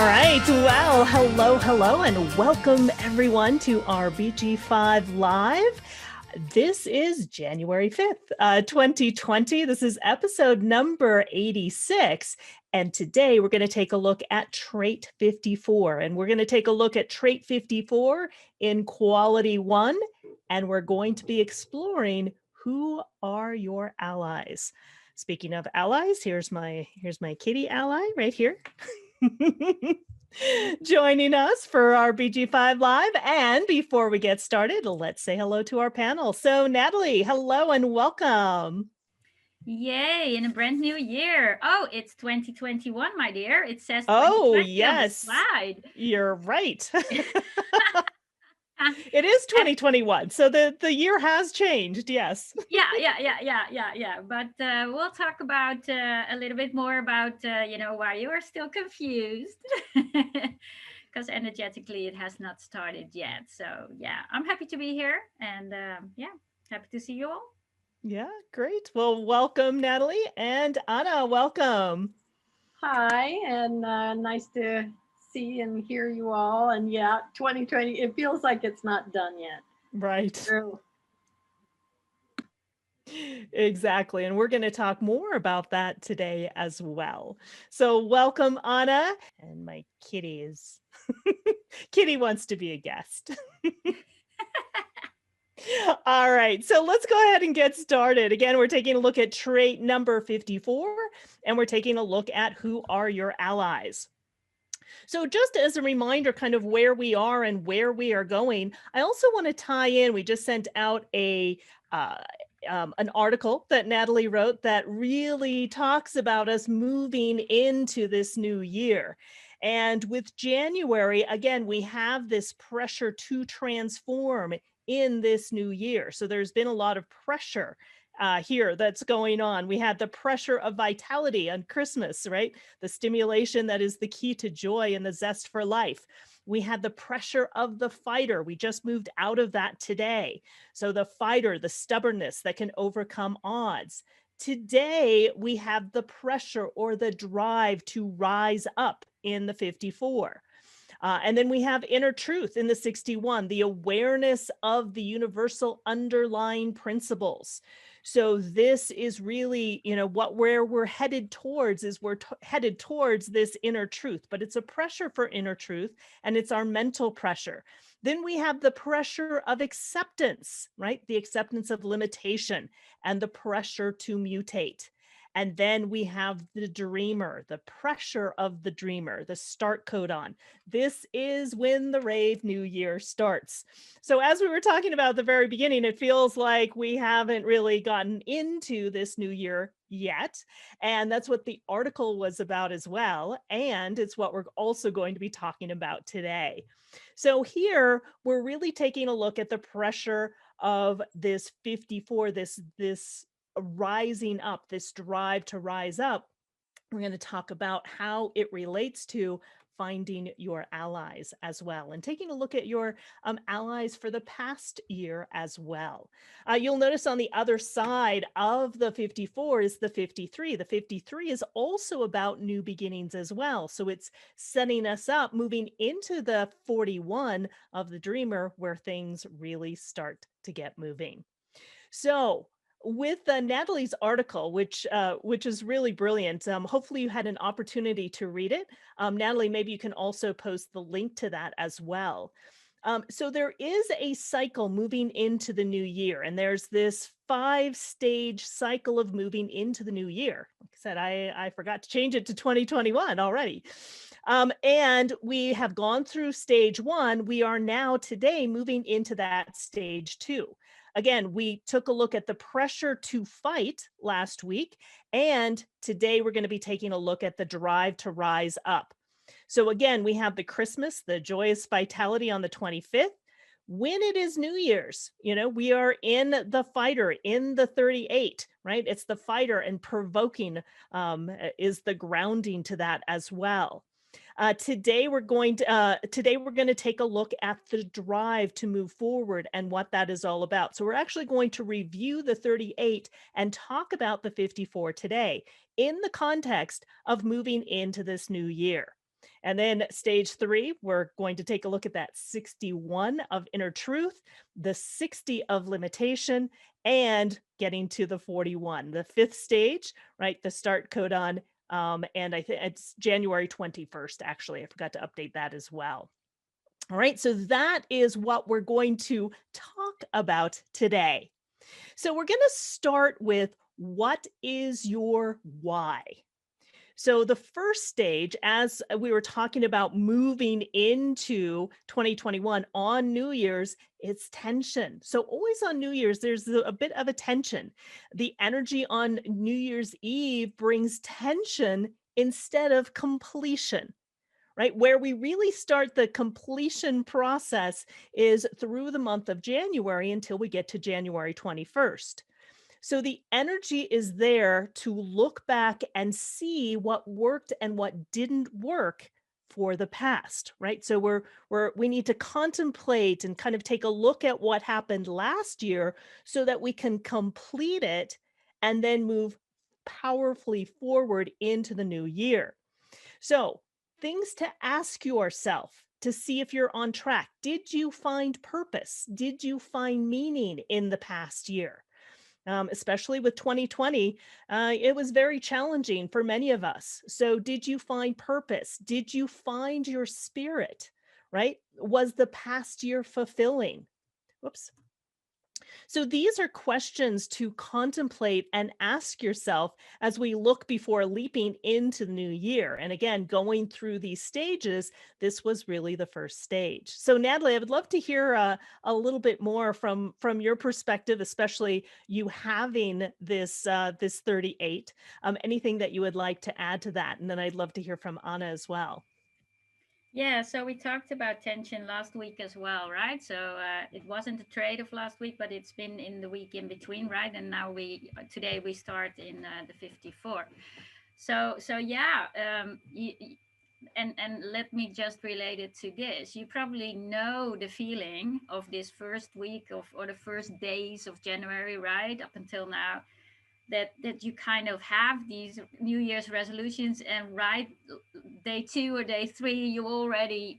right. Well, hello, and welcome everyone to our BG5 Live. This is January 5th, 2020. This is episode number 86. And today we're going to take a look at trait 54. And we're going to take a look at trait 54 in quality 1. And we're going to be exploring who are your allies. Speaking of allies, here's my kitty ally right here. Joining us for our BG5 Live. And before we get started, let's say hello to our panel. So Natalie, hello and welcome. Yay, in a brand new year. Oh, it's 2021, my dear. It says 2020 Oh, on the yes. slide. You're right. It is 2021, so the year has changed, yes. Yeah. But we'll talk about a little bit more about, why you are still confused. Because energetically, it has not started yet. So, yeah, I'm happy to be here. And happy to see you all. Yeah, great. Well, welcome, Natalie. And Anna, welcome. Hi, and nice to see and hear you all. And yeah, 2020, it feels like it's not done yet. Right. True. Exactly. And we're going to talk more about that today as well. So welcome, Anna. And my kitty is, Kitty wants to be a guest. All right, so let's go ahead and get started. Again, we're taking a look at trait number 54, and we're taking a look at who are your allies. So just as a reminder, kind of where we are and where we are going, I also want to tie in, we just sent out an article that Natalie wrote that really talks about us moving into this new year. And with January, again, we have this pressure to transform in this new year. So there's been a lot of pressure here that's going on. We had the pressure of vitality on Christmas, right? The stimulation that is the key to joy and the zest for life. We had the pressure of the fighter. We just moved out of that today. So the fighter, the stubbornness that can overcome odds. Today, we have the pressure or the drive to rise up in the 54. And then we have inner truth in the 61, the awareness of the universal underlying principles. So this is really, where we're headed towards is we're headed towards this inner truth, but it's a pressure for inner truth, and it's our mental pressure. Then we have the pressure of acceptance, right? The acceptance of limitation and the pressure to mutate. And then we have the dreamer, the pressure of the dreamer, the start codon. This is when the rave new year starts. So as we were talking about at the very beginning, it feels like we haven't really gotten into this new year yet. And that's what the article was about as well. And it's what we're also going to be talking about today. So here we're really taking a look at the pressure of this 54, this rising up, this drive to rise up. We're going to talk about how it relates to finding your allies as well, and taking a look at your allies for the past year as well. You'll notice on the other side of the 54 is the 53. The 53 is also about new beginnings as well. So it's setting us up, moving into the 41 of the dreamer, where things really start to get moving. So with Natalie's article, which is really brilliant. Hopefully you had an opportunity to read it. Natalie, maybe you can also post the link to that as well. So there is a cycle moving into the new year, and there's this 5-stage cycle of moving into the new year. Like I said, I forgot to change it to 2021 already. And we have gone through stage 1. We are now today moving into that stage 2. Again, we took a look at the pressure to fight last week, and today we're going to be taking a look at the drive to rise up. So again, we have the Christmas, the joyous vitality on the 25th. When it is New Year's, we are in the fighter, in the 38, right? It's the fighter, and provoking is the grounding to that as well. Today we're going to take a look at the drive to move forward and what that is all about. So we're actually going to review the 38 and talk about the 54 today in the context of moving into this new year. And then stage 3, we're going to take a look at that 61 of inner truth, the 60 of limitation, and getting to the 41, the 5th stage, right? The start codon. And I think it's January 21st, actually. I forgot to update that as well. All right, so that is what we're going to talk about today. So we're going to start with, what is your why? So the first stage, as we were talking about moving into 2021 on New Year's, it's tension. So always on New Year's, there's a bit of a tension. The energy on New Year's Eve brings tension instead of completion, right? Where we really start the completion process is through the month of January until we get to January 21st. So the energy is there to look back and see what worked and what didn't work for the past, right? So we need to contemplate and kind of take a look at what happened last year so that we can complete it and then move powerfully forward into the new year. So, things to ask yourself to see if you're on track. Did you find purpose? Did you find meaning in the past year? Especially with 2020, it was very challenging for many of us. So, did you find purpose? Did you find your spirit? Right? Was the past year fulfilling? Whoops. So, these are questions to contemplate and ask yourself as we look before leaping into the new year. And again, going through these stages, this was really the first stage. So, Natalie, I would love to hear a little bit more from your perspective, especially you having this 38. Anything that you would like to add to that, and then I'd love to hear from Anna as well. Yeah, so we talked about tension last week as well, right? So it wasn't the trade of last week, but it's been in the week in between, right? And now today we start in the 54. So yeah, and let me just relate it to this. You probably know the feeling of this first week of, or the first days of January, right? Up until now, that you kind of have these New Year's resolutions, and right day 2 or day 3 you already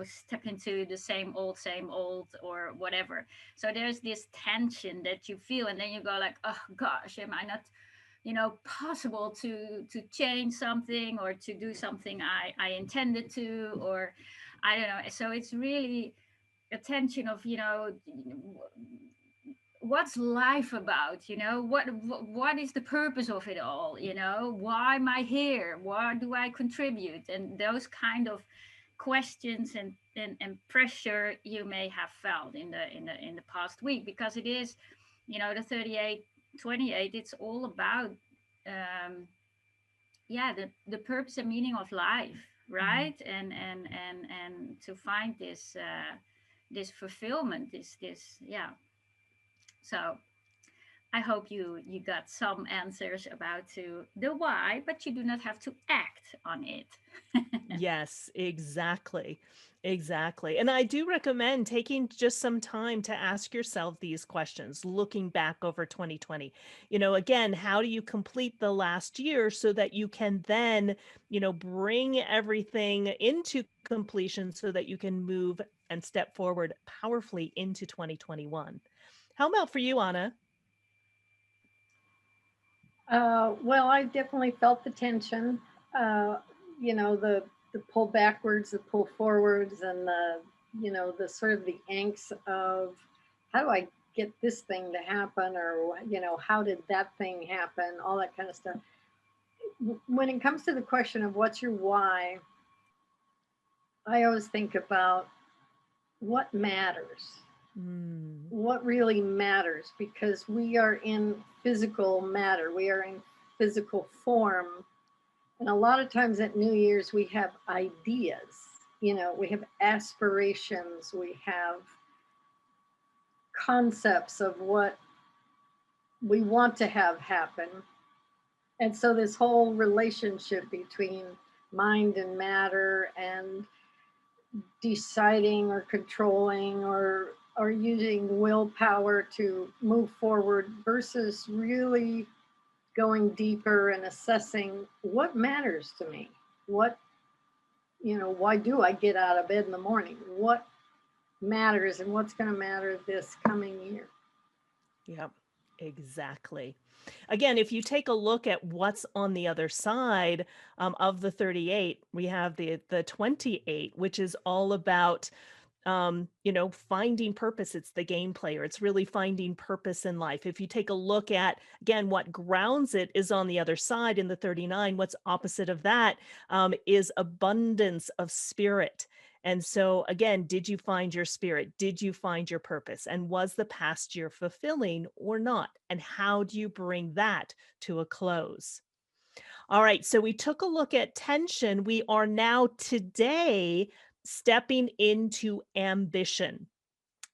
step into the same old or whatever. So there's this tension that you feel, and then you go like, oh gosh, am I not possible to change something or to do something I intended to, or I don't know. So it's really a tension of what's life about, what is the purpose of it all, why am I here, what do I contribute, and those kind of questions and pressure you may have felt in the past week, because it is the 38/28, it's all about the purpose and meaning of life, right? And to find this fulfillment, this yeah. So I hope you got some answers about to the why, but you do not have to act on it. Yes, exactly. Exactly. And I do recommend taking just some time to ask yourself these questions, looking back over 2020. Again, how do you complete the last year so that you can then, bring everything into completion so that you can move and step forward powerfully into 2021? How about for you, Anna? Well, I definitely felt the tension. Uh, the pull backwards, the pull forwards, and the sort of the angst of, how do I get this thing to happen, or how did that thing happen, all that kind of stuff. When it comes to the question of what's your why, I always think about what matters. Mm, What really matters, because we are in physical matter, we are in physical form. And a lot of times at New Year's, we have ideas, we have aspirations, we have concepts of what we want to have happen. And so this whole relationship between mind and matter, and deciding or controlling or using willpower to move forward, versus really going deeper and assessing what matters to me, what why do I get out of bed in the morning? What matters and what's going to matter this coming year? Yep, exactly. Again, if you take a look at what's on the other side of the 38, we have the 28, which is all about finding purpose. It's the game player. It's really finding purpose in life. If you take a look at, again, what grounds it is on the other side in the 39, what's opposite of that is abundance of spirit. And so, again, did you find your spirit? Did you find your purpose? And was the past year fulfilling or not? And how do you bring that to a close? All right, so we took a look at tension. We are now today stepping into ambition.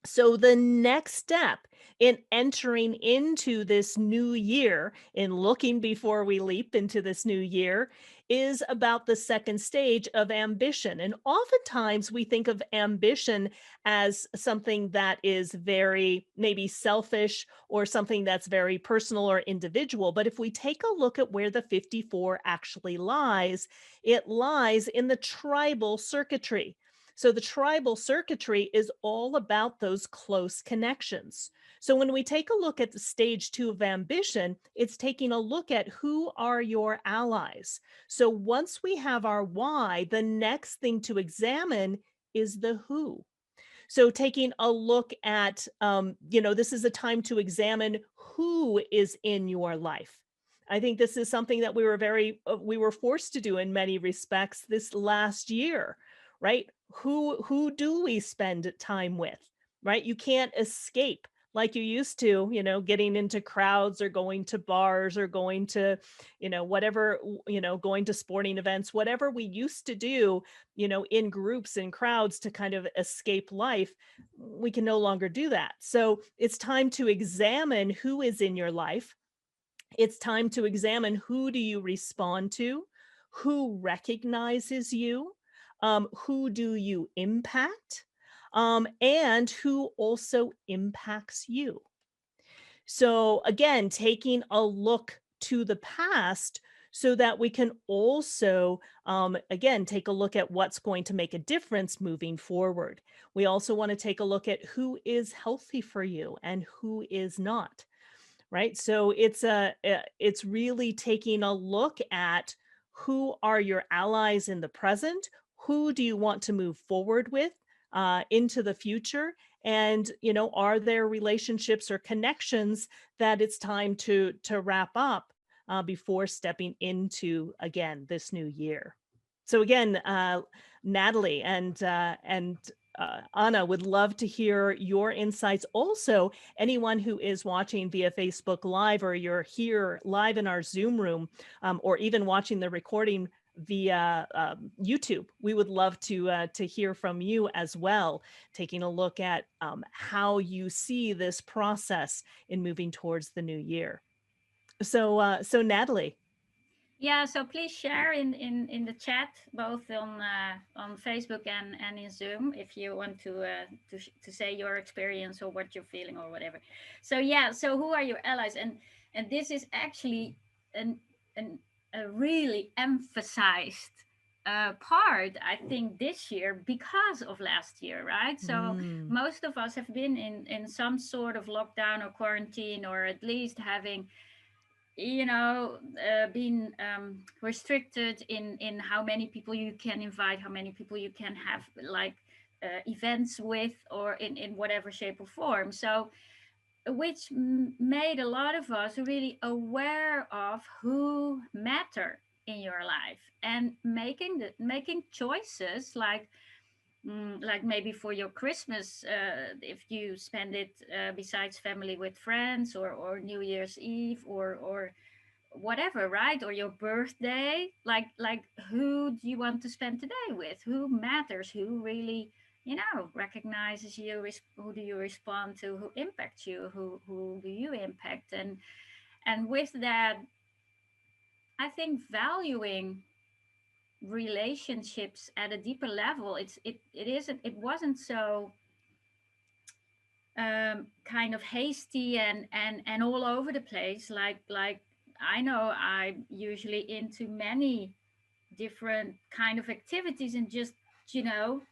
So, the next step in entering into this new year, in looking before we leap into this new year, is about the second stage of ambition. And oftentimes we think of ambition as something that is very maybe selfish or something that's very personal or individual. But if we take a look at where the 54 actually lies, it lies in the tribal circuitry. So the tribal circuitry is all about those close connections. So when we take a look at the stage 2 of ambition, it's taking a look at who are your allies. So once we have our why, the next thing to examine is the who. So taking a look at, this is a time to examine who is in your life. I think this is something that we were forced to do in many respects this last year, right? Who do we spend time with, right? You can't escape like you used to, getting into crowds or going to bars or going to, whatever, going to sporting events, whatever we used to do, in groups and crowds to kind of escape life. We can no longer do that. So it's time to examine who is in your life. It's time to examine who do you respond to, who recognizes you, who do you impact, and who also impacts you. So again, taking a look to the past so that we can also, again, take a look at what's going to make a difference moving forward. We also want to take a look at who is healthy for you and who is not, right? So it's really taking a look at who are your allies in the present, who do you want to move forward with into the future, and are there relationships or connections that it's time to wrap up before stepping into again this new year. So again, Natalie and Anna, would love to hear your insights. Also, anyone who is watching via Facebook Live, or you're here live in our Zoom room, or even watching the recording via YouTube, we would love to hear from you as well, taking a look at how you see this process in moving towards the new year. So Natalie. Yeah, so please share in the chat, both on Facebook and in Zoom, if you want to say your experience or what you're feeling or whatever. So yeah, so who are your allies? And this is actually an, an a really emphasized part, I think, this year because of last year, right? So most of us have been in some sort of lockdown or quarantine, or at least having being restricted in how many people you can invite, how many people you can have like events with, or in whatever shape or form. So which made a lot of us really aware of who matter in your life, and making choices like maybe for your Christmas, if you spend it besides family with friends, or New Year's Eve, or whatever, right? Or your birthday, like who do you want to spend today with? Who matters? Who really recognizes you? Who do you respond to? Who impacts you? Who do you impact? And with that, I think valuing relationships at a deeper level, it wasn't so kind of hasty and all over the place, like I know I'm usually into many different kind of activities and just, you know,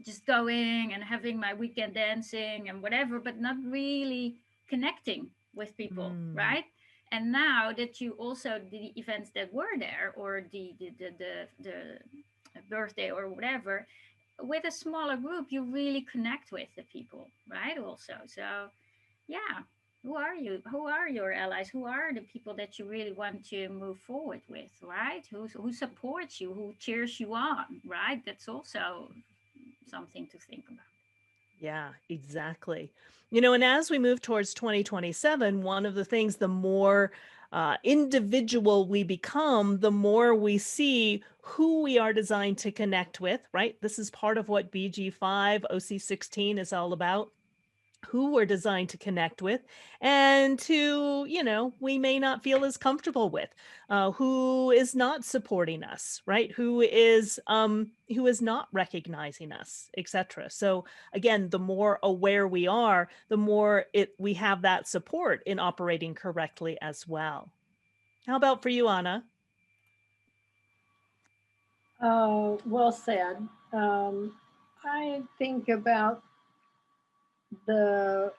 just going and having my weekend dancing and whatever, but not really connecting with people, Mm. right? And now that you also, the events that were there, or the birthday or whatever, with a smaller group, you really connect with the people, right? Also, so yeah, who are you? Who are your allies? Who are the people that you really want to move forward with, right? Who supports you? Who cheers you on, right? That's also something to think about. Yeah, exactly. You know, and as we move towards 2027, one of the things, the more individual we become, the more we see who we are designed to connect with, right? This is part of what BG5, OC16 is all about. Who we're designed to connect with, and who, you know, we may not feel as comfortable with, who is not supporting us, right? Who is not recognizing us, etc. So again, the more aware we are, the more we have that support in operating correctly as well. How about for you, Anna? Well said. I think about the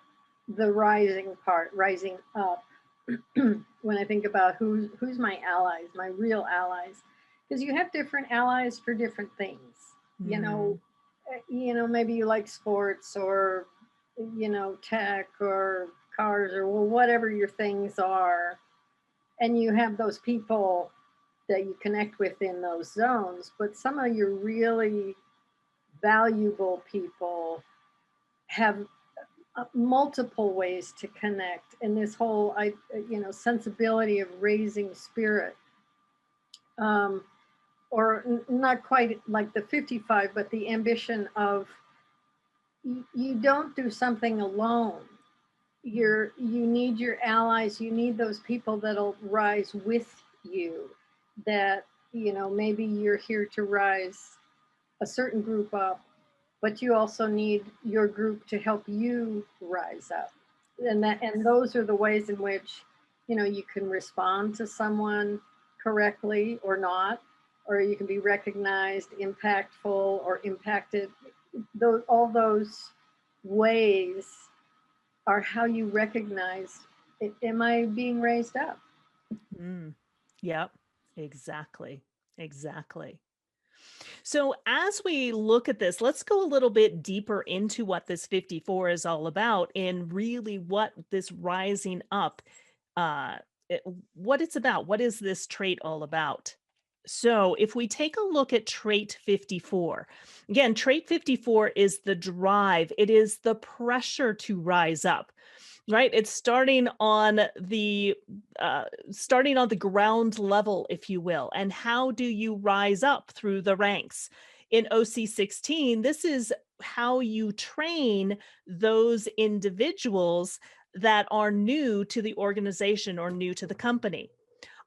the rising part, rising up. When I think about who's my allies, my real allies, because you have different allies for different things. You know, Hmm. maybe you like sports, or tech, or cars, or whatever your things are, and you have those people that you connect with in those zones. But some of your really valuable people have multiple ways to connect, and this whole sensibility of raising spirit, um, or not quite like the 55, but the ambition of you don't do something alone. You need your allies, you need those people that'll rise with you, that maybe you're here to rise a certain group up, but you also need your group to help you rise up. And those are the ways in which you can respond to someone correctly or not, or you can be recognized, impactful, or impacted. All those ways are how you recognize, am I being raised up? Mm. Yep, exactly. Exactly. So, as we look at this, let's go a little bit deeper into what this 54 is all about, and really what this rising up, uh, it- what it's about. What is this trait all about? So, if we take a look at trait 54, again, trait 54 is the drive, it is the pressure to rise up, right? It's starting on the ground level, if you will. And how do you rise up through the ranks? In OC16, this is how you train those individuals that are new to the organization or new to the company.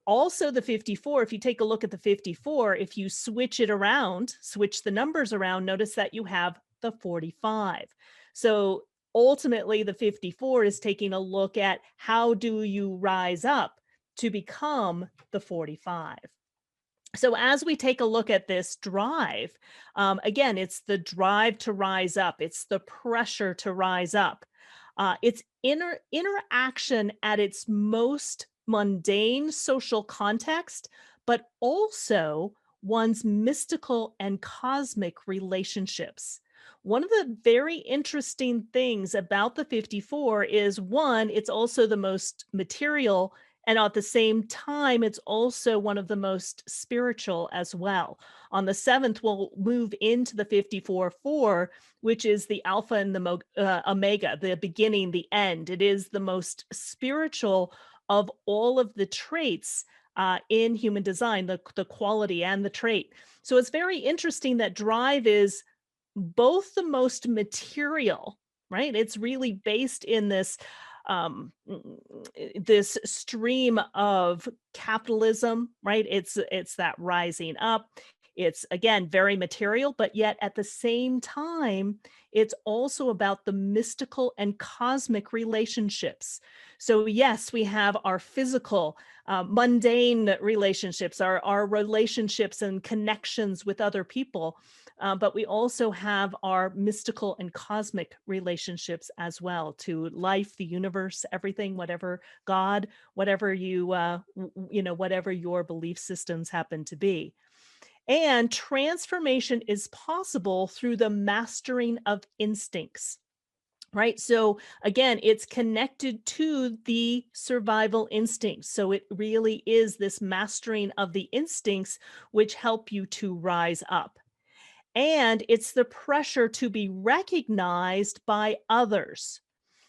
Also, the 54, if you take a look at the 54, if you switch it around, switch the numbers around, notice that you have the 45. So ultimately, the 54 is taking a look at how do you rise up to become the 45. So as we take a look at this drive, again, it's the drive to rise up. It's the pressure to rise up. It's interaction at its most mundane social context, but also one's mystical and cosmic relationships. One of the very interesting things about the 54 is, one, it's also the most material, and at the same time, it's also one of the most spiritual as well. On the 7th, we'll move into the 54-4, which is the Alpha and the Omega, the beginning, the end. It is the most spiritual of all of the traits in human design, the quality and the trait. So it's very interesting that drive is both the most material, right? It's really based in this stream of capitalism, right? It's that rising up. It's, again, very material, but yet at the same time, it's also about the mystical and cosmic relationships. So, yes, we have our physical, mundane relationships, our relationships and connections with other people. But we also have our mystical and cosmic relationships as well, to life, the universe, everything, whatever God, whatever whatever your belief systems happen to be. And transformation is possible through the mastering of instincts. Right. So again, it's connected to the survival instincts. So it really is this mastering of the instincts which help you to rise up. And it's the pressure to be recognized by others,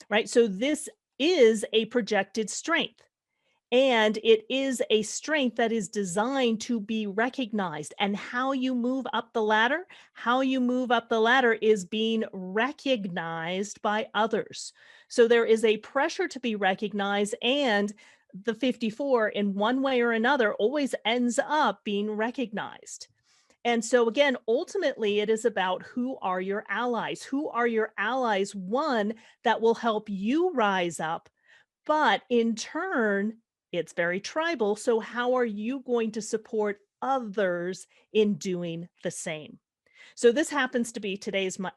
right? So this is a projected strength. And it is a strength that is designed to be recognized. And how you move up the ladder, is being recognized by others. So there is a pressure to be recognized, and the 54, in one way or another, always ends up being recognized. And so, again, ultimately, it is about, who are your allies? Who are your allies? One, that will help you rise up, but in turn, it's very tribal. So, how are you going to support others in doing the same? So, this happens to be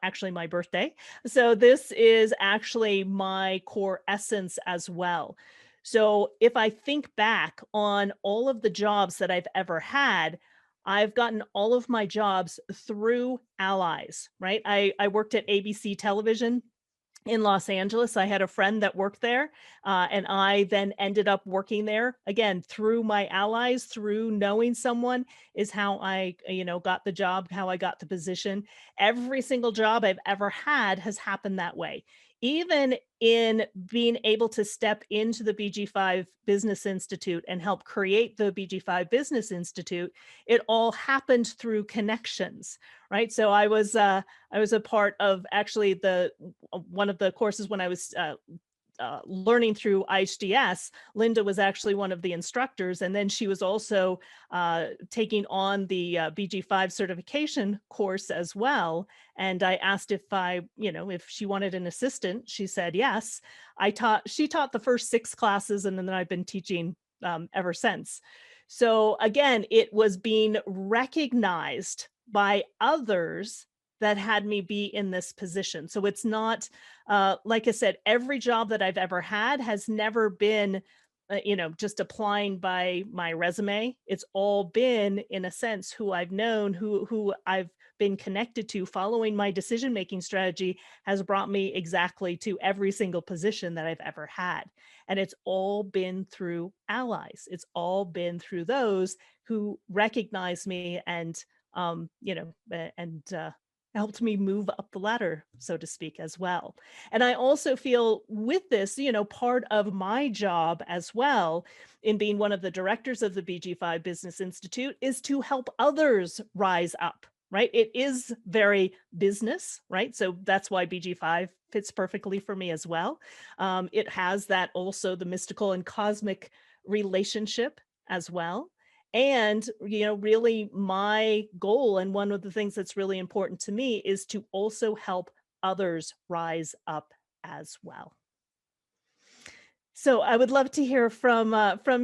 actually my birthday. So, this is actually my core essence as well. So, if I think back on all of the jobs that I've ever had, I've gotten all of my jobs through allies, right? I worked at ABC Television in Los Angeles. I had a friend that worked there, and I then ended up working there again through my allies, through knowing someone is how I, got the job, how I got the position. Every single job I've ever had has happened that way. Even in being able to step into the BG5 Business Institute and help create the BG5 Business Institute, it all happened through connections, right? So I was a part of actually the one of the courses when I was learning through IHDS. Linda was actually one of the instructors, and then she was also taking on the BG5 certification course as well. And I asked if she wanted an assistant. She said yes. She taught the first 6 classes, and then I've been teaching ever since. So again, it was being recognized by others that had me be in this position. So it's not, like I said, every job that I've ever had has never been, just applying by my resume. It's all been, in a sense, who I've known, who I've been connected to. Following my decision-making strategy has brought me exactly to every single position that I've ever had. And it's all been through allies. It's all been through those who recognize me and, helped me move up the ladder, so to speak, as well. And I also feel with this, part of my job as well, in being one of the directors of the BG5 Business Institute, is to help others rise up, right? It is very business, right? So that's why BG5 fits perfectly for me as well. It has that also, the mystical and cosmic relationship as well. And, really my goal, and one of the things that's really important to me, is to also help others rise up as well. So I would love to hear from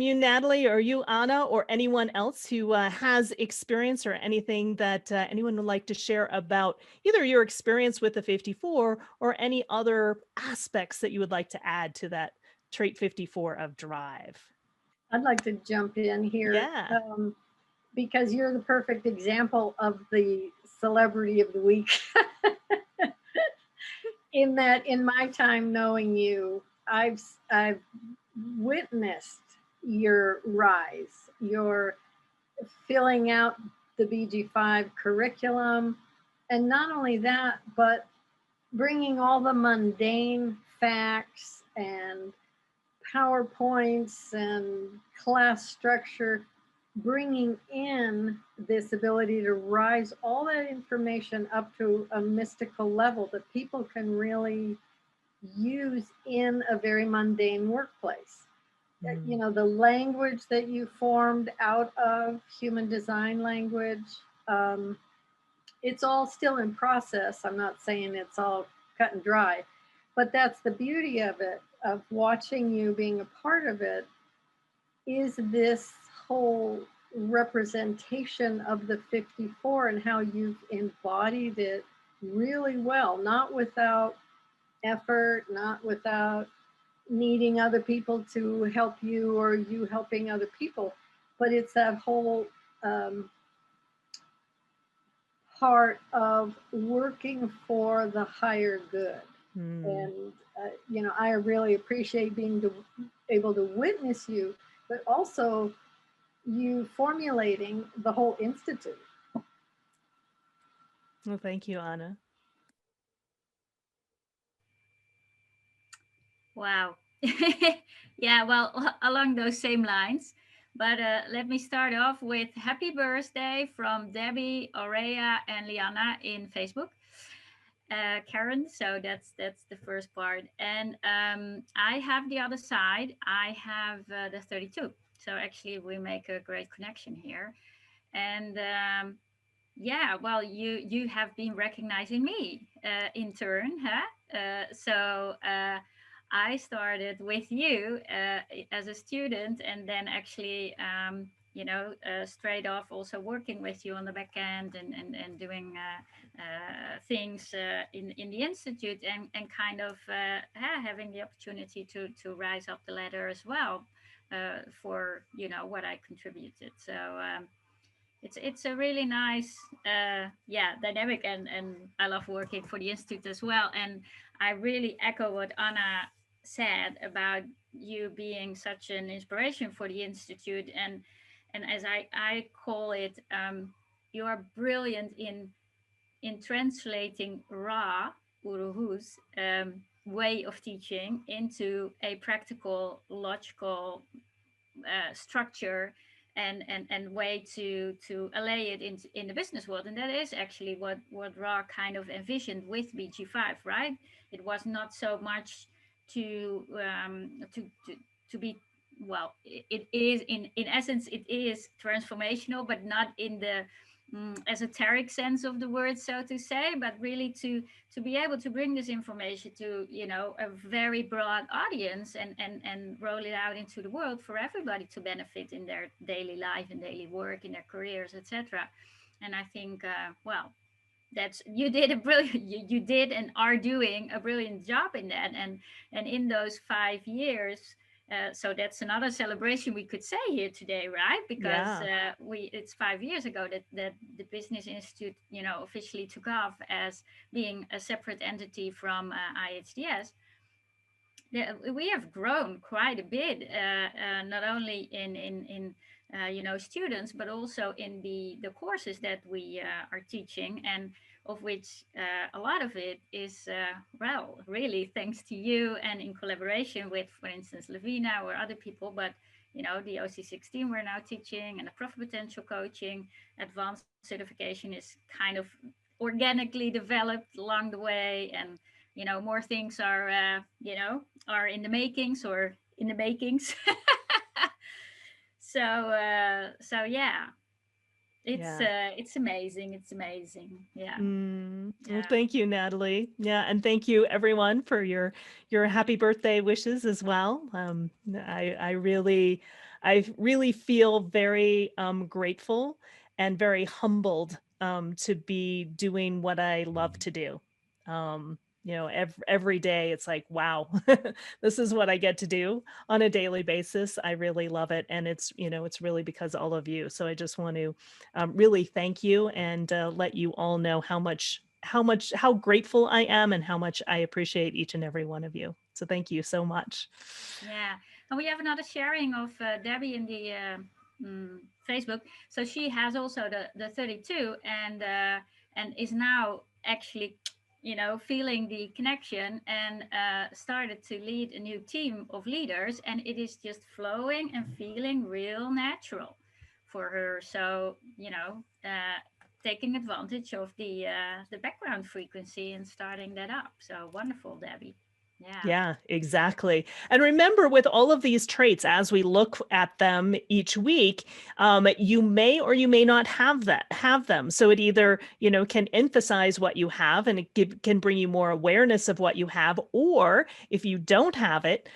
you, Natalie, or you, Anna, or anyone else who has experience, or anything that anyone would like to share about either your experience with the 54 or any other aspects that you would like to add to that trait 54 of drive. I'd like to jump in here. Yeah. Because you're the perfect example of the celebrity of the week. In that, in my time knowing you, I've witnessed your rise, your filling out the BG5 curriculum, and not only that, but bringing all the mundane facts and PowerPoints and class structure, bringing in this ability to rise all that information up to a mystical level that people can really use in a very mundane workplace. The language that you formed out of human design language, Um, it's all still in process. I'm not saying it's all cut and dry, but that's the beauty of it, of watching you being a part of it, is this whole representation of the 54 and how you've embodied it really well, not without effort, not without needing other people to help you or you helping other people, but it's that whole um, part of working for the higher good. Mm. And, I really appreciate able to witness you, but also you formulating the whole institute. Well, thank you, Anna. Wow. Yeah, well, along those same lines. But let me start off with happy birthday from Debbie, Aurea, and Liana in Facebook. Karen, so that's the first part. And I have the other side. I have the 32. So actually, we make a great connection here. And yeah, well, you have been recognizing me in turn, huh? I started with you as a student, and then actually, straight off also working with you on the back end and doing things in the institute and kind of having the opportunity to rise up the ladder as well for what I contributed. So. It's a really nice dynamic, and I love working for the institute as well. And I really echo what Anna said about you being such an inspiration for the institute, and as I call it, you are brilliant in translating raw Uruhu's way of teaching into a practical, logical structure and way to allay it in the business world. And that is actually what Ra kind of envisioned with BG5, right? It was not so much to be, well, it is in essence it is transformational, but not in the esoteric sense of the word, so to say, but really to be able to bring this information to a very broad audience and roll it out into the world for everybody to benefit in their daily life and daily work, in their careers, etc. And I think well, that's you did a brilliant you did and are doing a brilliant job in that. And in those 5 years, so that's another celebration we could say here today, right? Because Yeah. we it's 5 years ago that the business institute officially took off as being a separate entity from IHDS. Yeah, we have grown quite a bit, not only in students, but also in the courses that we are teaching, and of which a lot of it is well, really thanks to you and in collaboration with, for instance, Lavina or other people. But the OC16 we're now teaching, and the profit potential coaching, advanced certification is kind of organically developed along the way, and more things are in the makings or in the makings. So yeah, Yeah. it's amazing, it's amazing, yeah. Well, Yeah. thank you, Natalie. Yeah, and thank you everyone for your happy birthday wishes as well. I really feel very grateful and very humbled to be doing what I love to do. Every day it's like, wow, this is what I get to do on a daily basis. I really love it, and it's really because of all of you. So I just want to really thank you and let you all know how grateful I am and how much I appreciate each and every one of you. So thank you so much. Yeah, and we have another sharing of Debbie in the Facebook. So she has also the 32, and is now actually, feeling the connection, and started to lead a new team of leaders, and it is just flowing and feeling real natural for her. So taking advantage of the background frequency and starting that up. So wonderful, Debbie. Yeah. Yeah, exactly. And remember, with all of these traits, as we look at them each week, you may or you may not have them. So it either, can emphasize what you have and can bring you more awareness of what you have, or if you don't have it,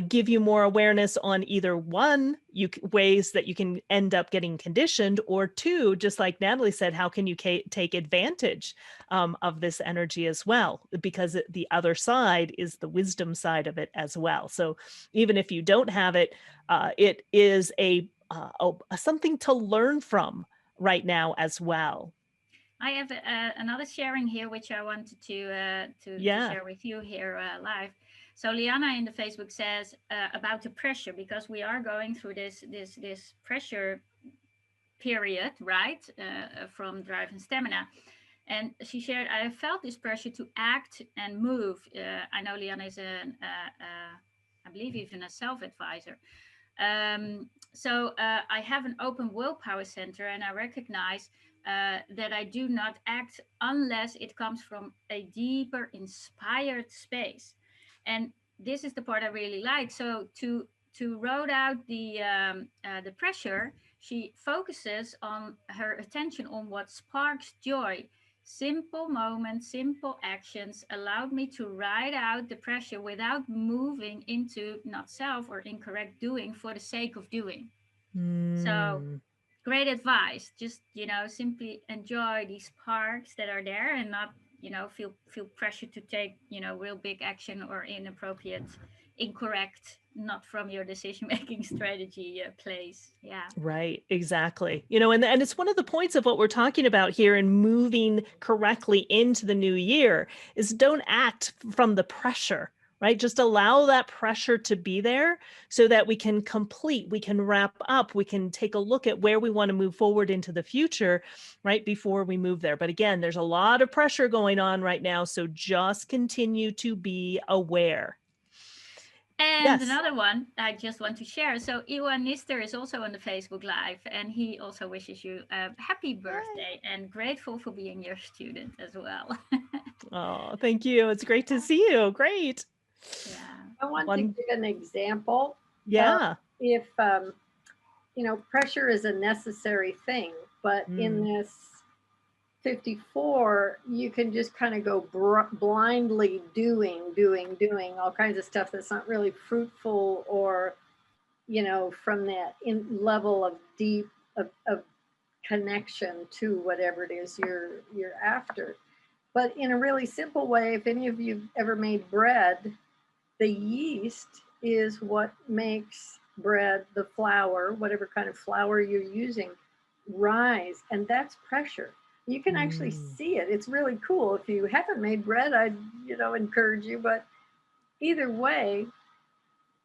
give you more awareness on either one, ways that you can end up getting conditioned, or two, just like Natalie said, how can you take advantage of this energy as well, because the other side is the wisdom side of it as well. So even if you don't have it, it is something to learn from right now as well. I have another sharing here, which I wanted to Yeah. share with you here live. So Liana in the Facebook says about the pressure, because we are going through this pressure period, right? From drive and stamina. And she shared, I have felt this pressure to act and move. I know Liana is I believe even a self-advisor. So I have an open willpower center, and I recognize that I do not act unless it comes from a deeper, inspired space. And this is the part I really like. So to road out the pressure, she focuses on her attention on what sparks joy. Simple moments, simple actions allowed me to ride out the pressure without moving into not self or incorrect doing for the sake of doing. So Mm. great advice. Just, simply enjoy these sparks that are there and not, feel pressure to take, real big action or inappropriate, incorrect, not from your decision making strategy place. Yeah. Right, exactly. And it's one of the points of what we're talking about here in moving correctly into the new year is don't act from the pressure, right? Just allow that pressure to be there so that we can complete, we can wrap up, we can take a look at where we want to move forward into the future, right? Before we move there. But again, there's a lot of pressure going on right now. So just continue to be aware. And Yes. another one I just want to share. So Iwan Nister is also on the Facebook Live, and he also wishes you a happy birthday and grateful for being your student as well. Oh, thank you. It's great to see you. Great. Yeah. I want to One. give an example of Yeah. if, pressure is a necessary thing, but in Mm. this 54, you can just kind of go blindly doing all kinds of stuff that's not really fruitful or, from that level of deep of connection to whatever it is you're after. But in a really simple way, if any of you've ever made bread, the yeast is what makes bread, the flour, whatever kind of flour you're using, rise. And that's pressure. You can actually Mm. see it. It's really cool. If you haven't made bread, I'd, encourage you. But either way,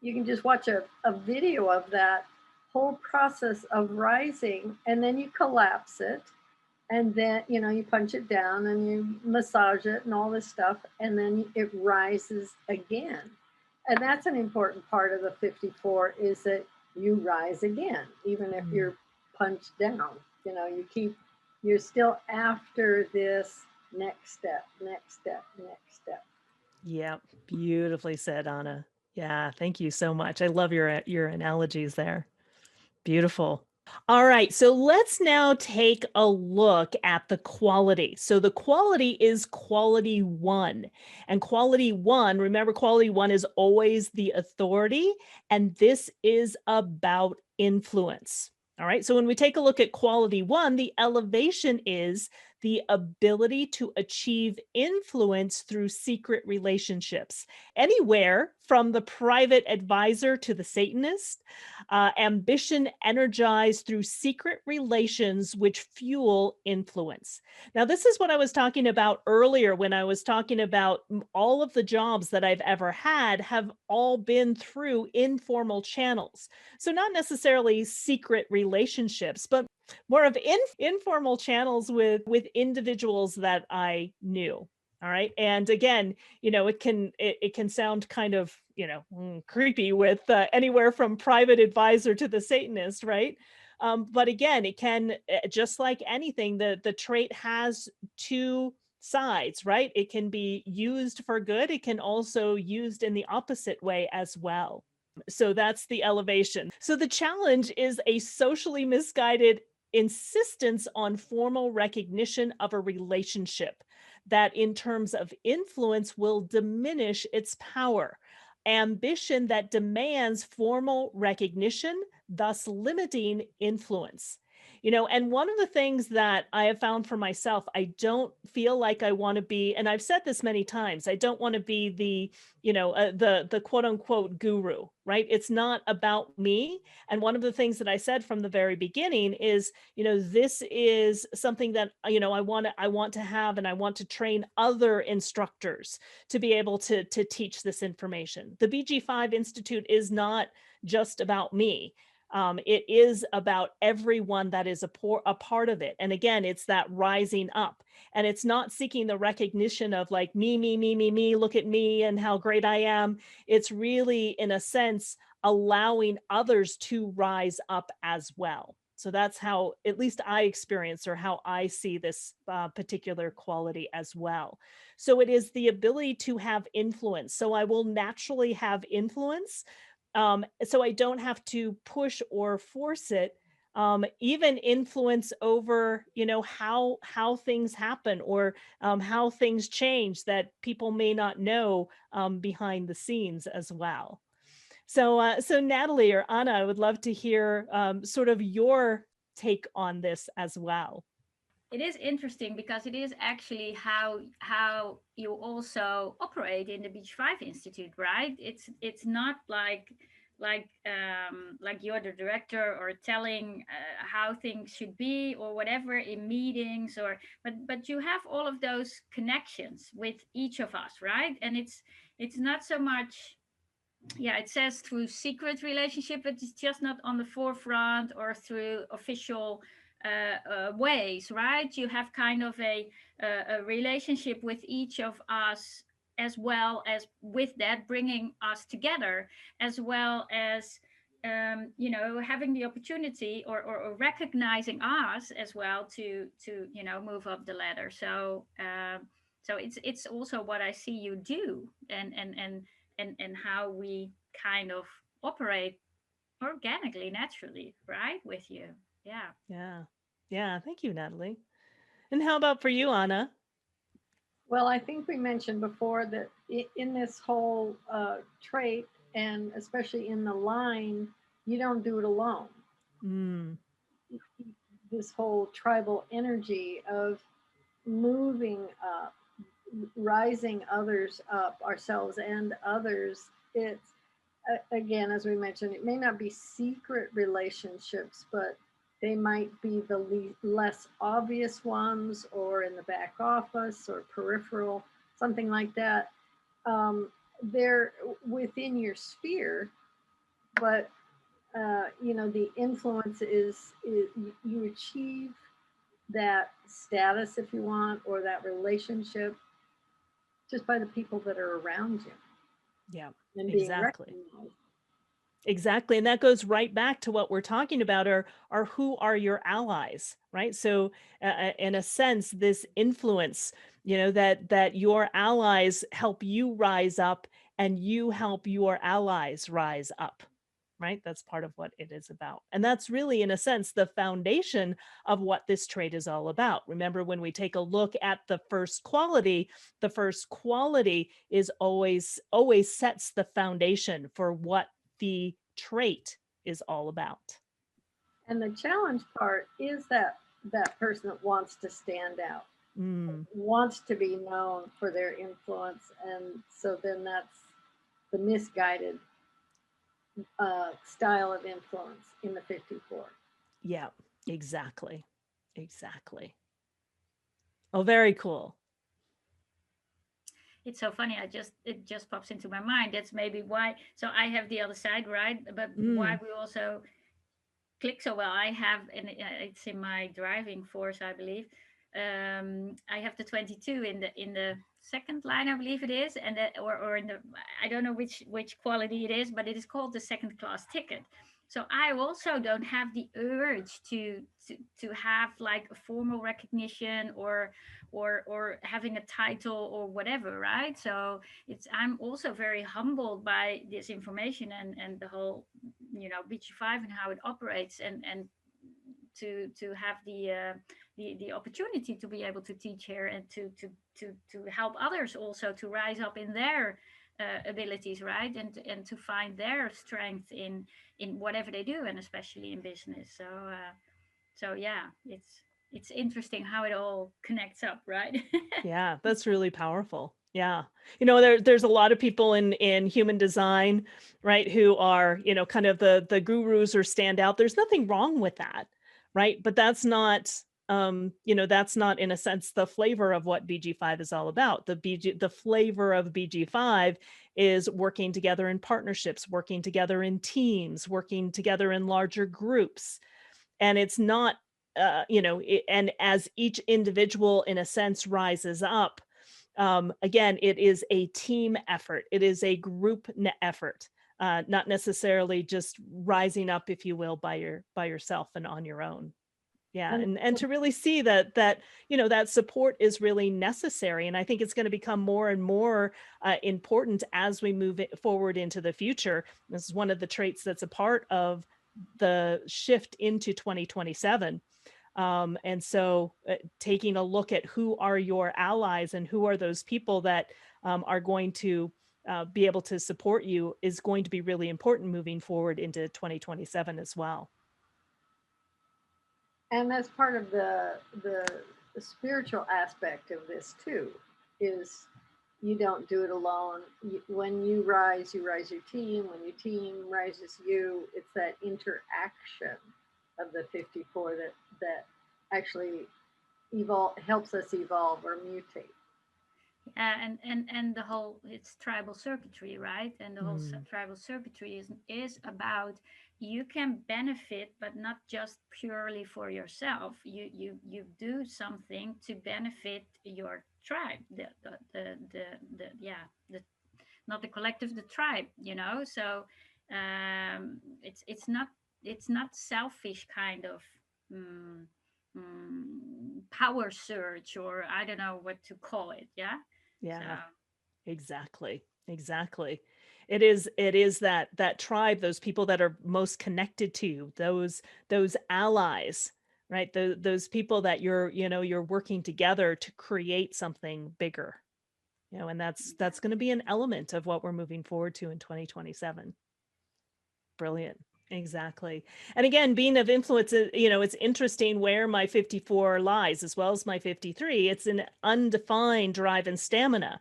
you can just watch a video of that whole process of rising, and then you collapse it, and then you punch it down and you massage it and all this stuff, and then it rises again. And that's an important part of the 54, is that you rise again even if Mm. you're punched down. You're still after this next step, next step, next step. Yeah, beautifully said, Anna. Yeah, thank you so much. I love your analogies there. Beautiful. All right, so let's now take a look at the quality. So the quality is quality one. And quality one, remember, quality one is always the authority, and this is about influence. All right, so when we take a look at quality one, the elevation is the ability to achieve influence through secret relationships, anywhere from the private advisor to the Satanist. Ambition energized through secret relations which fuel influence. Now, this is what I was talking about earlier when I was talking about all of the jobs that I've ever had have all been through informal channels. So, not necessarily secret relationships, but more of informal channels with individuals that I knew. All right. And again, it can sound kind of, creepy with anywhere from private advisor to the Satanist, right? But again, it can, just like anything, the trait has two sides, right? It can be used for good. It can also used in the opposite way as well. So that's the elevation. So the challenge is a socially misguided insistence on formal recognition of a relationship that, in terms of influence, will diminish its power. Ambition that demands formal recognition, thus limiting influence. And one of the things that I have found for myself, I don't feel like I want to be, and I've said this many times, I don't want to be the quote unquote guru, right? It's not about me. And one of the things that I said from the very beginning is, this is something that, I want to have, and I want to train other instructors to be able to teach this information. The BG5 Institute is not just about me. It is about everyone that is a part of it. And again, it's that rising up. And it's not seeking the recognition of like me, look at me and how great I am. It's really, in a sense, allowing others to rise up as well. So that's how, at least I experience, or how I see this particular quality as well. So it is the ability to have influence. So I will naturally have influence, so I don't have to push or force it. Even influence over, how things happen, or how things change that people may not know behind the scenes as well. So Natalie or Anna, I would love to hear sort of your take on this as well. It is interesting because it is actually how you also operate in the BG5 Institute, right? It's not like you're the director or telling how things should be or whatever in meetings, or but you have all of those connections with each of us, right? And it's not so much, yeah, it says through secret relationship, but it's just not on the forefront or through official ways, right? You have kind of a relationship with each of us, as well as with that bringing us together, as well as having the opportunity, or recognizing us as well to move up the ladder. So it's also what I see you do, and how we kind of operate organically, naturally, right, with you. Yeah. Yeah. Yeah. Thank you, Natalie. And how about for you, Anna? Well, I think we mentioned before that in this whole trait, and especially in the line, you don't do it alone. Mm, This whole tribal energy of moving up, rising others up, ourselves and others. It's again, as we mentioned, it may not be secret relationships, but they might be the less obvious ones, or in the back office or peripheral, something like that. They're within your sphere, but the influence is you achieve that status, if you want, or that relationship, just by the people that are around you yeah, and being exactly. recognized. Exactly. And that goes right back to what we're talking about, are who are your allies, right? So in a sense, this influence, that your allies help you rise up, and you help your allies rise up, right? That's part of what it is about. And that's really, in a sense, the foundation of what this trait is all about. Remember, when we take a look at the first quality is always sets the foundation for what the trait is all about. And the challenge part is that person that wants to stand out, Mm, wants to be known for their influence, and so then that's the misguided style of influence in the 54. yeah, exactly. Exactly. Oh, very cool. It's so funny. It just pops into my mind. That's maybe why. So I have the other side, right? But why Mm, we also click so well. I have, and it's in my driving force, I believe. I have the 22 in the second line, I believe it is, and that, or in the, I don't know which quality it is, but it is called the second class ticket. So I also don't have the urge to have like a formal recognition or having a title or whatever, right? So it's I'm also very humbled by this information and the whole, BG5 and how it operates, and to have the opportunity to be able to teach here and to help others also to rise up in their abilities, right? And to find their strength in whatever they do, and especially in business. So yeah, it's interesting how it all connects up, right? Yeah, that's really powerful. Yeah. There's a lot of people in human design, right, who are, kind of the gurus or stand out. There's nothing wrong with that, right? But that's not in a sense the flavor of what BG5 is all about. The flavor of BG5 is working together in partnerships, working together in teams, working together in larger groups. And it's not and as each individual in a sense rises up, again, it is a team effort, it is a group effort, not necessarily just rising up, if you will, by yourself and on your own. Yeah, And and to really see that support is really necessary, and I think it's going to become more and more important as we move it forward into the future. This is one of the traits that's a part of the shift into 2027. And so taking a look at who are your allies and who are those people that are going to be able to support you is going to be really important moving forward into 2027 as well. and that's part of the spiritual aspect of this too, is you don't do it alone. When you rise your team. When your team rises you, it's that interaction of the 54 that actually helps us evolve or mutate. And the whole, it's tribal circuitry, right? And the whole Mm, tribal circuitry is about, you can benefit, but not just purely for yourself. You do something to benefit your tribe, the yeah, the not the collective, the tribe, so it's not selfish kind of mm, power surge, or I don't know what to call it. Yeah. So yeah. Exactly. Exactly. It is that tribe, those people that are most connected to you, those allies, right? Those people that you're working together to create something bigger. And that's going to be an element of what we're moving forward to in 2027. Brilliant. Exactly. And again, being of influence, it's interesting where my 54 lies as well as my 53. It's an undefined drive and stamina,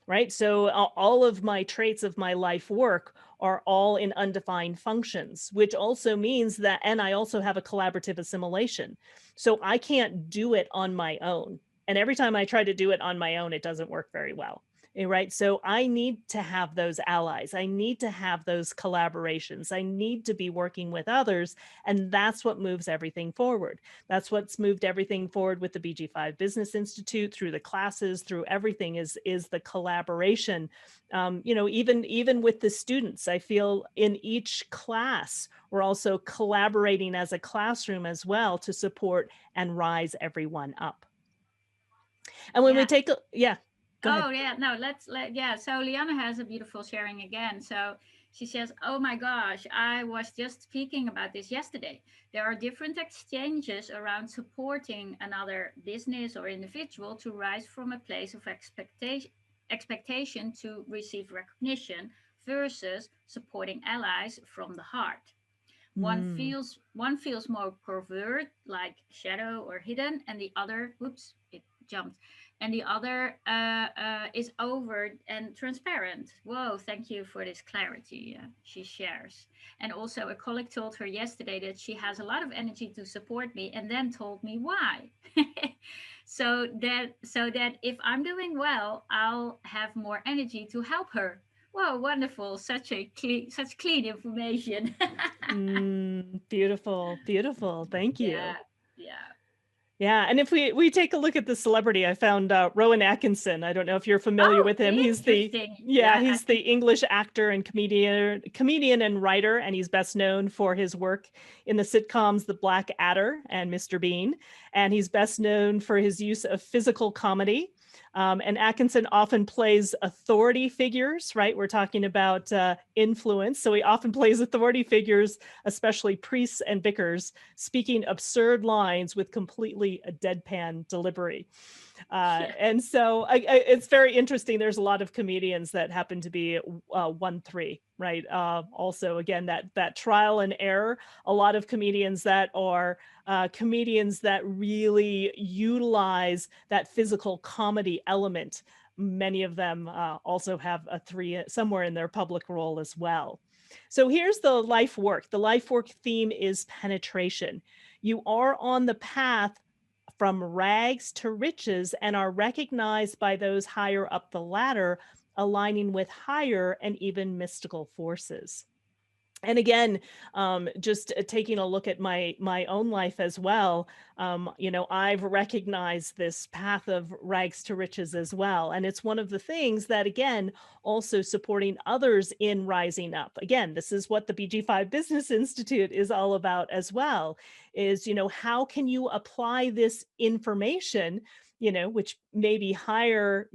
right? So all of my traits of my life work are all in undefined functions, which also means that, and I also have a collaborative assimilation. So I can't do it on my own. And every time I try to do it on my own, it doesn't work very well. Right. So I need to have those allies. I need to have those collaborations. I need to be working with others. And that's what moves everything forward. That's what's moved everything forward with the BG5 Business Institute, through the classes, through everything is the collaboration. Even with the students, I feel in each class, we're also collaborating as a classroom as well to support and rise everyone up. And when we yeah. take yeah, go ahead. Oh yeah, no, yeah. So Liana has a beautiful sharing again. So she says, "Oh my gosh, I was just speaking about this yesterday. There are different exchanges around supporting another business or individual to rise from a place of expectation to receive recognition versus supporting allies from the heart. Mm, One feels more covert, like shadow or hidden, and the other, whoops, it jumped, and the other is overt and transparent. Whoa, thank you for this clarity. She shares. And also, a colleague told her yesterday that she has a lot of energy to support me, and then told me why. So that if I'm doing well, I'll have more energy to help her. Whoa, wonderful! Such clean information. beautiful, beautiful. Thank Yeah, you. yeah. Yeah, and if we take a look at the celebrity, I found Rowan Atkinson. I don't know if you're familiar Oh, with him. He's the interesting. yeah, Yeah, I he's the think English actor and comedian and writer, and he's best known for his work in the sitcoms The Black Adder and Mr. Bean. And he's best known for his use of physical comedy. And Atkinson often plays authority figures, right? We're talking about influence. So he often plays authority figures, especially priests and vicars, speaking absurd lines with completely a deadpan delivery. yeah. And so it's very interesting. There's a lot of comedians that happen to be 1-3, right? Also, again, that trial and error. A lot of comedians that are comedians that really utilize that physical comedy element. Many of them also have a 3 somewhere in their public role as well. So here's the life work. The life work theme is penetration. You are on the path from rags to riches and are recognized by those higher up the ladder, aligning with higher and even mystical forces. And again, just taking a look at my own life as well, I've recognized this path of rags to riches as well. And it's one of the things that, again, also supporting others in rising up. Again, this is what the BG5 Business Institute is all about as well, is, how can you apply this information, which may be higher,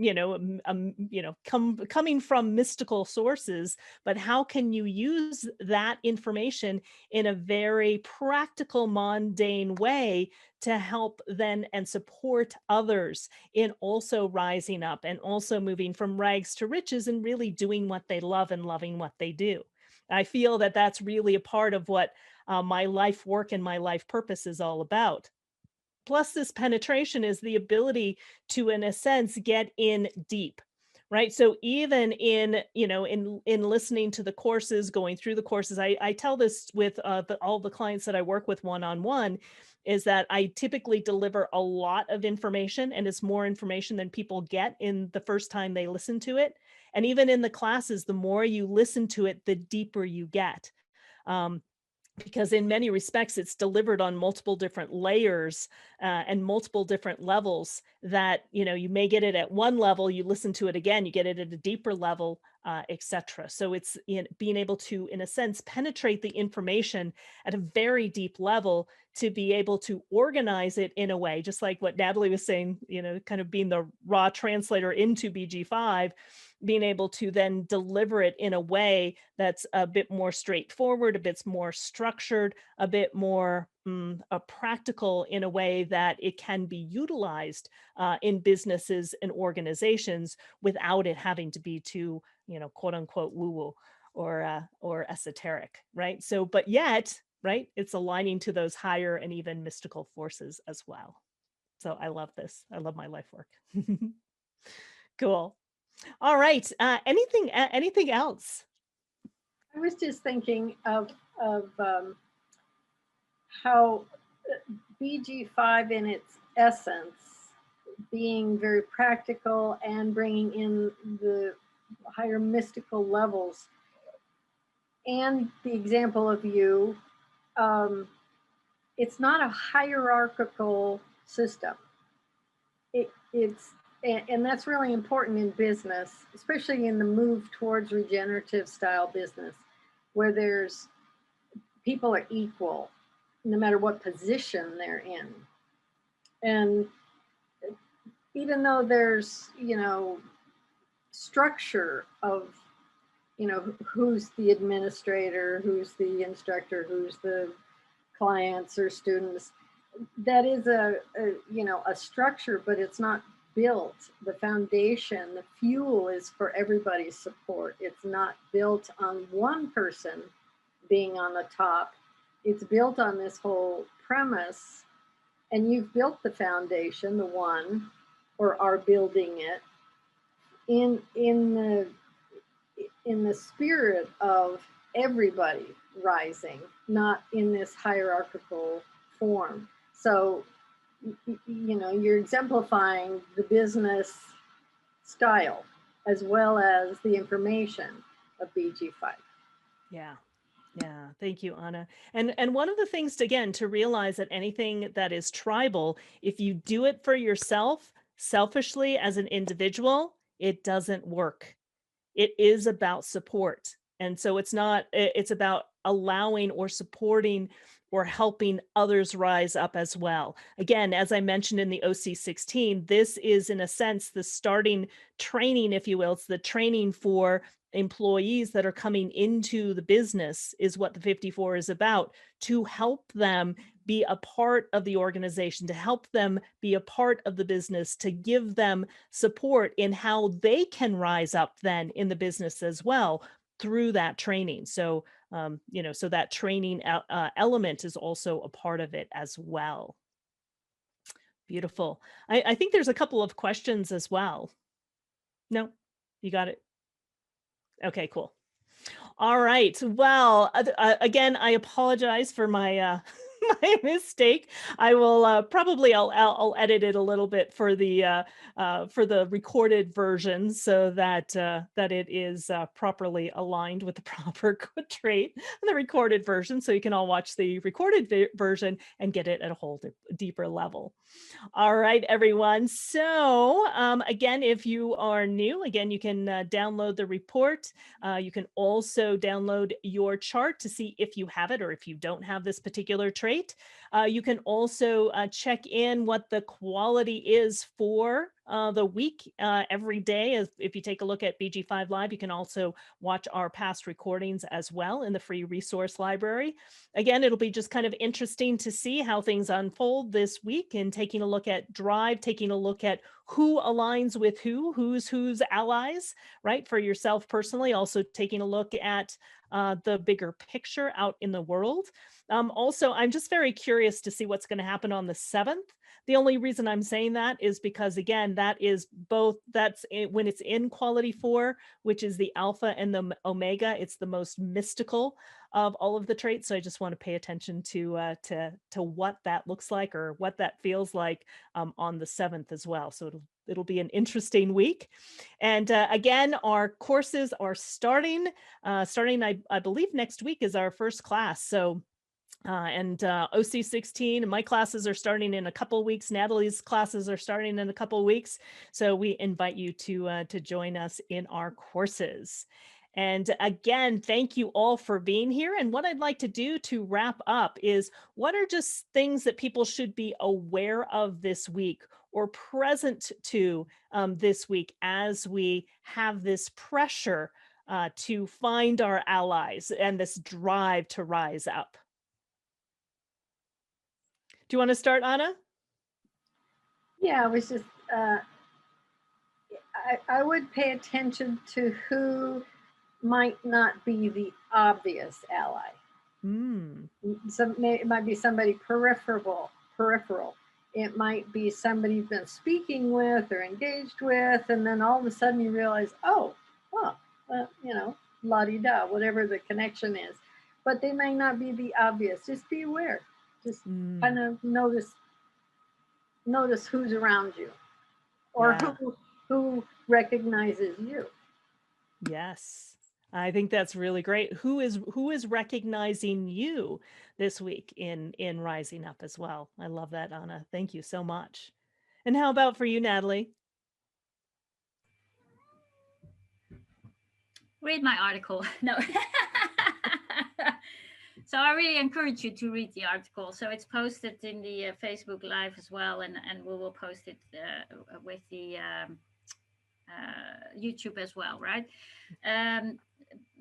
coming from mystical sources, but how can you use that information in a very practical, mundane way to help then and support others in also rising up and also moving from rags to riches and really doing what they love and loving what they do? I feel that that's really a part of what my life work and my life purpose is all about. Plus, this penetration is the ability to, in a sense, get in deep, right? So even in, in listening to the courses, going through the courses, I tell this with all the clients that I work with one-on-one, is that I typically deliver a lot of information, and it's more information than people get in the first time they listen to it. And even in the classes, the more you listen to it, the deeper you get. Because in many respects, it's delivered on multiple different layers and multiple different levels that, you may get it at one level, you listen to it again, you get it at a deeper level, etc. So it's being able to, in a sense, penetrate the information at a very deep level to be able to organize it in a way, just like what Natalie was saying, kind of being the raw translator into BG5, being able to then deliver it in a way that's a bit more straightforward, a bit more structured, a bit more practical in a way that it can be utilized in businesses and organizations without it having to be too, quote unquote, woo-woo or esoteric, right? So, but yet, right, it's aligning to those higher and even mystical forces as well. So I love this. I love my life work. Cool. All right. Anything else? I was just thinking of how BG5 in its essence being very practical and bringing in the higher mystical levels, and the example of you, it's not a hierarchical system. It's and that's really important in business, especially in the move towards regenerative style business, where there's people are equal no matter what position they're in. And even though there's, structure of, who's the administrator, who's the instructor, who's the clients or students, that is a structure, but it's not built. The foundation, the fuel is for everybody's support. It's not built on one person being on the top. It's built on this whole premise, and you've built the foundation, the one, or are building it in the spirit of everybody rising, not in this hierarchical form. So, you're exemplifying the business style as well as the information of BG5. Yeah. Yeah, thank you, Anna. And one of the things, again, to realize that anything that is tribal, if you do it for yourself, selfishly as an individual, it doesn't work. It is about support. And so it's not, it's about allowing or supporting or helping others rise up as well. Again, as I mentioned in the OC16, this is in a sense the starting training, if you will. It's the training for employees that are coming into the business, is what the 54 is about, to help them be a part of the organization, to help them be a part of the business, to give them support in how they can rise up then in the business as well through that training. So, so that training element is also a part of it as well. Beautiful. I think there's a couple of questions as well. No, you got it. Okay, cool. All right. Well, again, I apologize for my my mistake. I will probably I'll edit it a little bit for the recorded version so that that it is properly aligned with the proper trait in the recorded version, so you can all watch the recorded version and get it at a whole deeper level. All right, everyone. So again, if you are new, again, you can download the report. You can also download your chart to see if you have it or if you don't have this particular trait. You can also check in what the quality is for the week every day. If you take a look at BG5 Live, you can also watch our past recordings as well in the free resource library. Again, it'll be just kind of interesting to see how things unfold this week, and taking a look at drive, taking a look at who aligns with who's allies, right? For yourself personally, also taking a look at the bigger picture out in the world. Also, I'm just very curious to see what's going to happen on the 7th. The only reason I'm saying that is because, again, that is both, when it's in quality 4, which is the alpha and the omega, it's the most mystical of all of the traits. So I just want to pay attention to what that looks like or what that feels like on the 7th as well. So it'll be an interesting week. And again, our courses are starting. I believe next week is our first class. So OC16, my classes are starting in a couple weeks. Natalie's classes are starting in a couple weeks. So we invite you to join us in our courses. And again, thank you all for being here. And what I'd like to do to wrap up is, what are just things that people should be aware of this week or present to this week as we have this pressure to find our allies and this drive to rise up? Do you want to start, Anna? Yeah, I was just, I would pay attention to who might not be the obvious ally. It might be somebody peripheral. It might be somebody you've been speaking with or engaged with, and then all of a sudden you realize, oh, well, la-di-da, whatever the connection is. But they may not be the obvious. Just be aware. Just kind of notice who's around you, or who recognizes you. Yes. I think that's really great. Who is recognizing you this week in rising up as well? I love that, Anna. Thank you so much. And how about for you, Natalie? Read my article. No. So I really encourage you to read the article. So it's posted in the Facebook Live as well, and we will post it with the YouTube as well, right?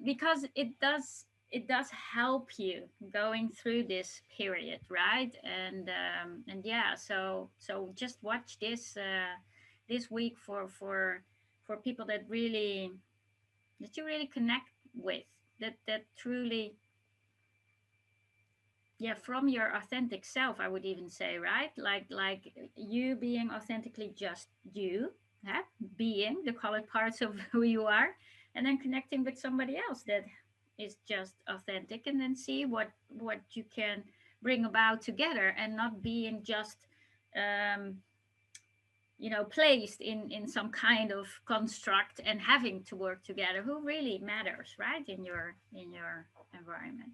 Because it does help you going through this period, right? And yeah, so just watch this this week for people that you really connect with, that truly, yeah, from your authentic self, I would even say, right? Like you being authentically just you, yeah? Being the colored parts of who you are, and then connecting with somebody else that is just authentic, and then see what you can bring about together, and not being just placed in some kind of construct and having to work together. Who really matters, right, in your environment.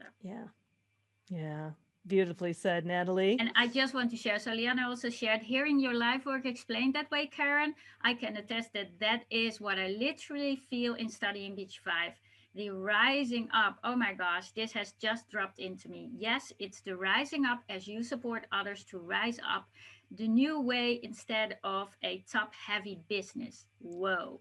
So. Yeah. Beautifully said, Natalie. And I just want to share, so Liana also shared, hearing your life work explained that way, Karen, I can attest that that is what I literally feel in studying BG5. The rising up, oh my gosh, this has just dropped into me. Yes, it's the rising up as you support others to rise up, the new way instead of a top heavy business. Whoa.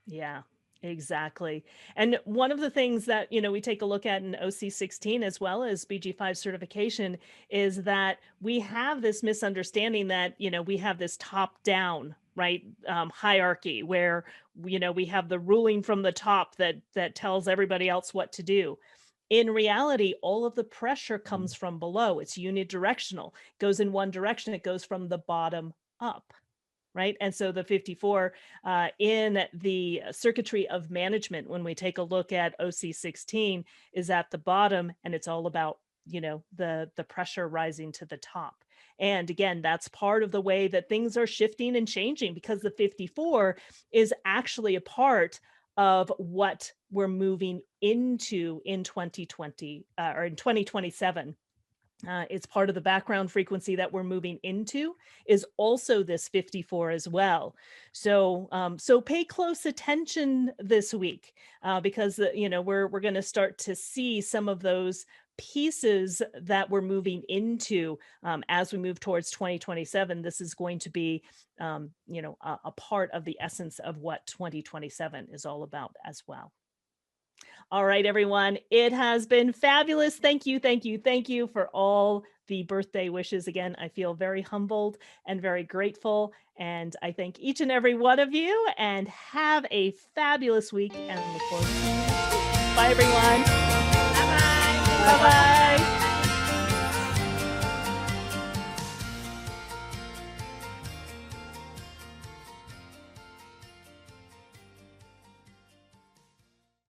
Yeah, exactly. And one of the things that, we take a look at in OC16 as well as BG5 certification is that we have this misunderstanding that, we have this top down, right, hierarchy where, we have the ruling from the top that tells everybody else what to do. In reality, all of the pressure comes from below. It's unidirectional. It goes in one direction. It goes from the bottom up. Right. And so the 54 in the circuitry of management, when we take a look at OC16, is at the bottom, and it's all about, the pressure rising to the top. And again, that's part of the way that things are shifting and changing, because the 54 is actually a part of what we're moving into in 2020 or in 2027. It's part of the background frequency that we're moving into is also this 54 as well. So, so pay close attention this week because we're going to start to see some of those pieces that we're moving into as we move towards 2027. This is going to be, a part of the essence of what 2027 is all about as well. All right, everyone. It has been fabulous. Thank you, thank you, thank you for all the birthday wishes. Again, I feel very humbled and very grateful. And I thank each and every one of you, and have a fabulous week, and look forward to seeing you next week. Bye, everyone.